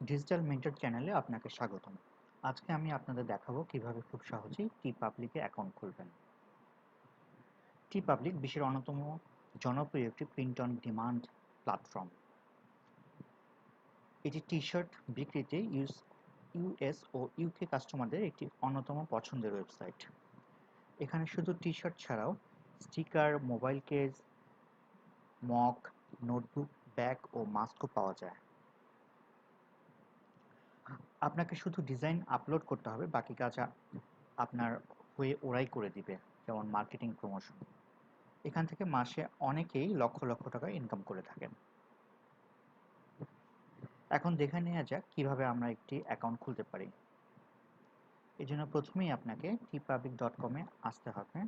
Digital mentor চ্যানেলে আপনাকে স্বাগতম। আজকে আমি আপনাদের দেখাবো কিভাবে খুব সহজেই teepublic-এ অ্যাকাউন্ট খুলবেন। teepublic বিশ্বের অন্যতম জনপ্রিয় একটি প্রিন্ট অন ডিমান্ড প্ল্যাটফর্ম। এটি টি-শার্ট বিক্রিতে ইউএস ও ইউকে কাস্টমারদের একটি অন্যতম পছন্দের ওয়েবসাইট। এখানে শুধু টি-শার্ট ছাড়াও sticker, mobile case, mug, notebook, bag ও মাস্কও পাওয়া যায়। আপনাকে শুধু ডিজাইন আপলোড করতে হবে, বাকি কাজ আপনার হয়ে ওরাই করে দিবে, যেমন মার্কেটিং, প্রমোশন। এখান থেকে মাসে অনেকেই লক্ষ লক্ষ টাকা ইনকাম করে থাকেন। এখন দেখে নেওয়া যাক কিভাবে আমরা একটি অ্যাকাউন্ট খুলতে পারি। এই জন্য প্রথমেই আপনাকে teepublic.com-এ আসতে হবে।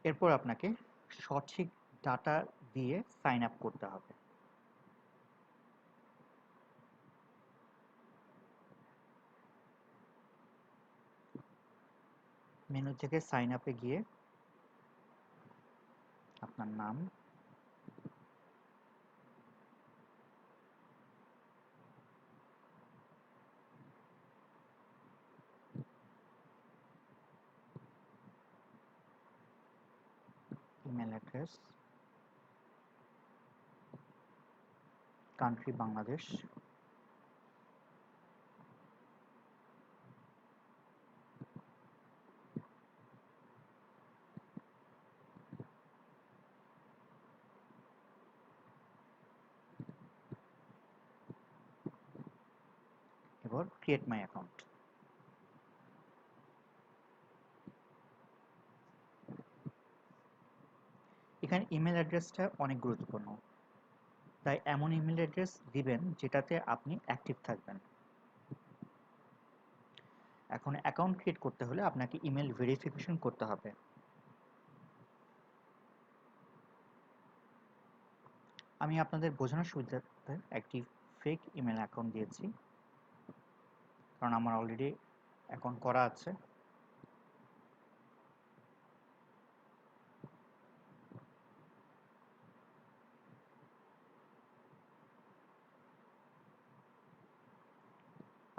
এরপর আপনাকে সঠিক ডাটা দিয়ে সাইন আপ করতে হবে। মেনু থেকে সাইন আপে গিয়ে আপনার নাম, ইমেল অ্যাড্রেস, কান্ট্রি বাংলাদেশ, এবার ক্রিয়েট মাই অ্যাকাউন্ট। এখানে ইমেল অ্যাড্রেসটা অনেক গুরুত্বপূর্ণ, তাই এমন ইমেল অ্যাড্রেস দিবেন যেটাতে আপনি অ্যাক্টিভ থাকবেন। এখন অ্যাকাউন্ট ক্রিয়েট করতে হলে আপনাকে ইমেল ভেরিফিকেশন করতে হবে। আমি আপনাদের বোঝানোর সুবিধার্থে একটি ফেক ইমেল অ্যাকাউন্ট দিয়েছি, কারণ আমার অলরেডি অ্যাকাউন্ট করা আছে।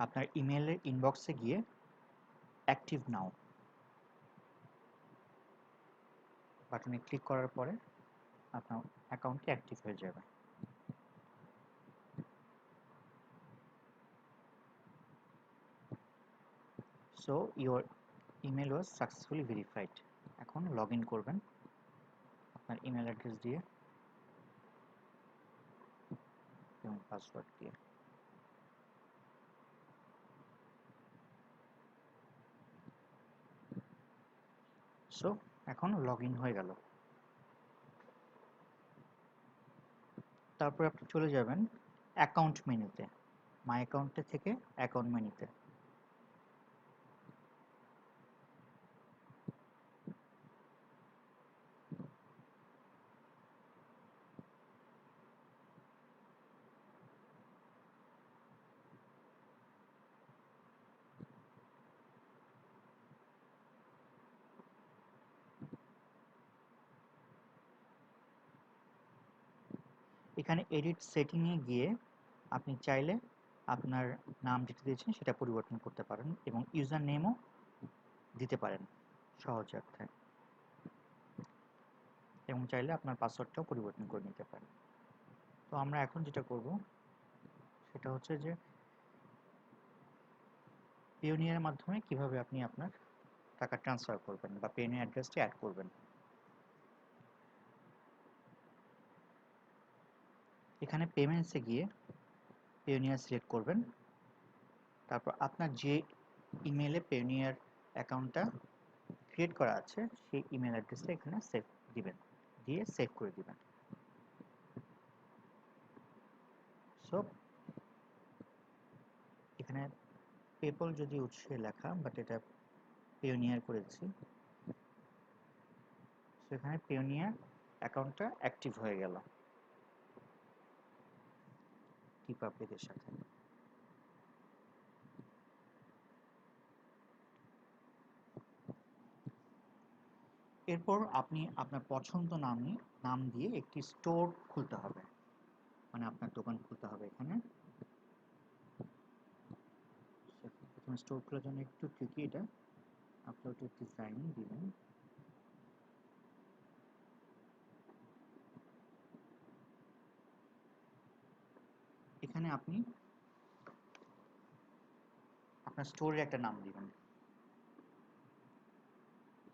আপনার ইমেলের ইনবক্সে গিয়ে অ্যাক্টিভ নাও বাটনে ক্লিক করার পরে আপনার অ্যাকাউন্টটি অ্যাক্টিভ হয়ে যাবে। So your email was successfully verified. এখন লগ ইন করবেন আপনার ইমেল অ্যাড্রেস দিয়ে এবং পাসওয়ার্ড দিয়ে। সো এখন লগ ইন হয়ে গেল। তারপর আপনি চলে যাবেন অ্যাকাউন্ট মেনুতে, মাই অ্যাকাউন্টে থেকে অ্যাকাউন্ট মেনুতে। এখানে এডিট সেটিংয়ে গিয়ে আপনি চাইলে আপনার নাম যেটা দিয়েছেন সেটা পরিবর্তন করতে পারেন এবং ইউজার নেমও দিতে পারেন সহজার্থে, এবং চাইলে আপনার পাসওয়ার্ডটাও পরিবর্তন করে নিতে পারেন। তো আমরা এখন যেটা করব সেটা হচ্ছে যে পেওনিয়ারের মাধ্যমে কিভাবে আপনি আপনার টাকা ট্রান্সফার করবেন বা পেওনিয়ার অ্যাড্রেসটি অ্যাড করবেন। এখানে পেমেন্টসে গিয়ে পেওনিয়ার সিলেক্ট করবেন। তারপর আপনার যে ইমেলে পেওনিয়ার অ্যাকাউন্টটা ক্রিয়েট করা আছে সেই ইমেল অ্যাড্রেসটা এখানে সেভ দিবেন, দিয়ে সেভ করে দিবেন। সো এখানে পেপল যদি উৎসে লেখা, বাট এটা পেওনিয়ার করেছি। সো এখানে পেওনিয়ার অ্যাকাউন্টটা অ্যাক্টিভ হয়ে গেল teepublic-এর সাথে। এরপর আপনি আপনার পছন্দ নাম দিয়ে একটি স্টোর খুলতে হবে, মানে আপনার দোকান খুলতে হবে এখানে। প্রথমে স্টোর খোলার জন্য একটু ট্রিকি এটা। আপলোড ডিজাইন দিবেন। এখানে আপনি আপনার স্টোরের একটা নাম দিবেন।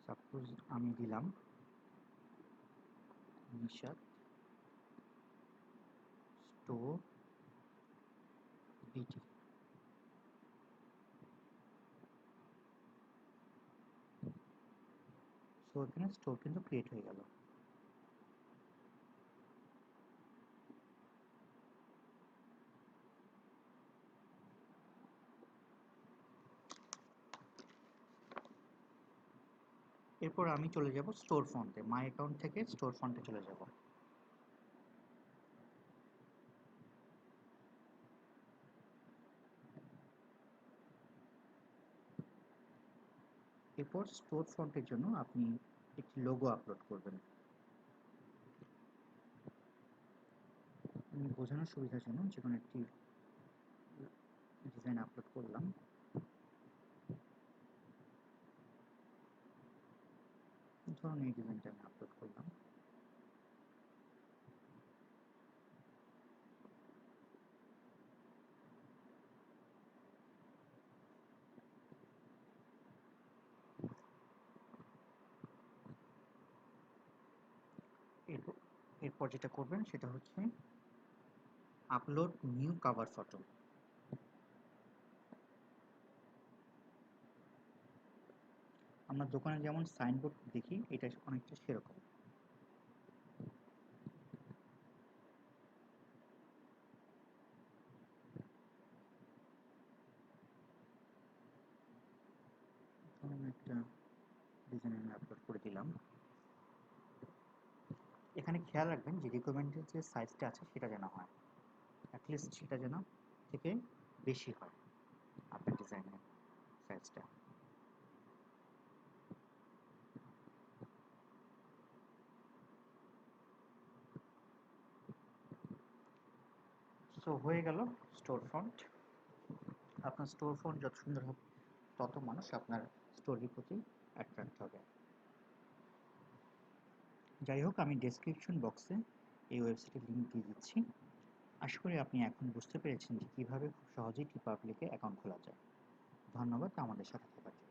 সাপোজ আমি দিলাম নিশাদ স্টোর বিটি। সো এখানে স্টোর কিন্তু ক্রিয়েট হয়ে গেল। এরপর আমি চলে যাব স্টোর ফন্টে, মাই অ্যাকাউন্ট থেকে স্টোর ফন্টে চলে যাব। এরপর স্টোর ফন্টের জন্য আপনি একটি লোগো আপলোড করবেন। আমি বোঝানোর সুবিধার জন্য যে কোনো একটি ডিজাইন আপলোড করলাম। ধরুন এই ডিজাইনটা আমি আপলোড করলাম। এরপর এরপর যেটা করবেন সেটা হচ্ছে আপলোড নিউ কভার ফটো। আমরা দোকানে যেমন সাইনবোর্ড দেখি, এটা অনেকটা সেরকম। একটা ডিজাইন আমি আপলোড করে দিলাম। এখানে খেয়াল রাখবেন যে রিকমেন্ডেড যে সাইজটা আছে সেটা যেন হয়, অ্যাটলিস্ট সেটা যেন থেকে বেশি হয় আপনার ডিজাইনের সাইজটা। সো হয়ে গেল স্টোর ফন্ট। আপনার স্টোর ফন্ট যত সুন্দর হবে তত মানুষ আপনার স্টোরির প্রতি অ্যাট্রাক্ট হবে। যাই হোক, আমি ডেসক্রিপশন বক্সে এই ওয়েবসাইটের লিঙ্ক দিয়ে দিচ্ছি। আশা করি আপনি এখন বুঝতে পেরেছেন যে কীভাবে খুব সহজেই টিপাবলিকে অ্যাকাউন্ট খোলা যায়। ধন্যবাদ আমাদের সাথে থাকার জন্য।